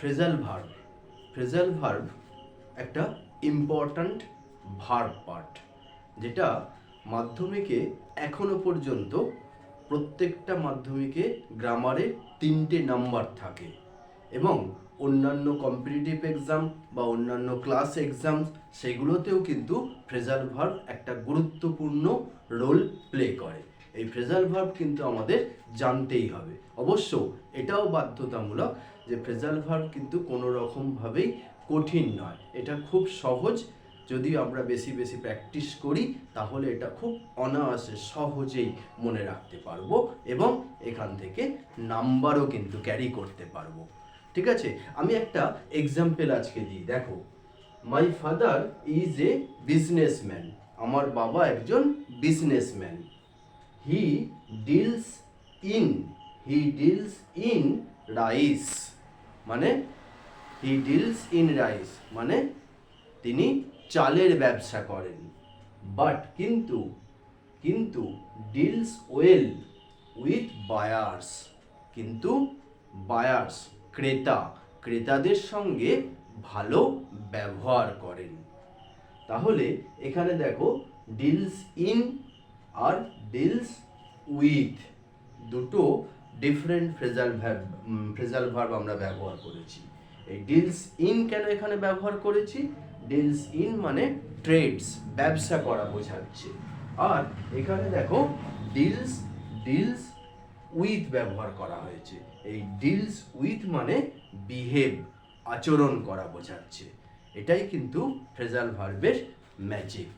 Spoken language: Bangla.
Phrasal verb. ফ্রেজাল ভার্ব একটা ইম্পর্ট্যান্ট ভার্ব পার্ট, যেটা মাধ্যমিকে এখনো পর্যন্ত প্রত্যেকটা মাধ্যমিকে গ্রামারে 3টে নাম্বার থাকে এবং অন্যান্য কম্পিটিটিভ এক্সাম বা অন্যান্য ক্লাস এক্সাম সেগুলোতেও কিন্তু ফ্রেজাল ভার্ব একটা গুরুত্বপূর্ণ রোল প্লে করে। এই ফ্রেজাল ভার্ব কিন্তু আমাদের জানতেই হবে। অবশ্য এটাও বাধ্যতামূলক যে ফ্রেজাল ভার্ব কিন্তু কোনো রকমভাবেই কঠিন নয়, এটা খুব সহজ। যদি আমরা বেশি বেশি প্র্যাকটিস করি তাহলে এটা খুব অনায়াসে সহজেই মনে রাখতে পারবো এবং এখান থেকে নাম্বারও কিন্তু ক্যারি করতে পারবো। ঠিক আছে, আমি একটা এক্সাম্পল আজকে দিই। দেখো, my father is a businessman. আমার বাবা একজন businessman. He deals in rice, মানে হি ডিলস ইন রাইস মানে তিনি চালের ব্যবসা করেন। বাট কিন্তু ডিলস ওয়েল উইথ বায়ার্স, কিন্তু বায়ার্স ক্রেতাদের সঙ্গে ভালো ব্যবহার করেন। তাহলে এখানে দেখো, ডিলস ইন আর ডিলস উইথ দুটো ডিফারেন্ট ফ্রেজাল ভার্ব আমরা ব্যবহার করেছি। এই ডিলস ইন কেন এখানে ব্যবহার করেছি? ডিলস ইন মানে ট্রেডস, ব্যবসা করা বোঝাচ্ছে। আর এখানে দেখো ডিলস উইথ ব্যবহার করা হয়েছে। এই ডিলস উইথ মানে বিহেভ, আচরণ করা বোঝাচ্ছে। এটাই কিন্তু ফ্রেজাল ভার্বের ম্যাজিক।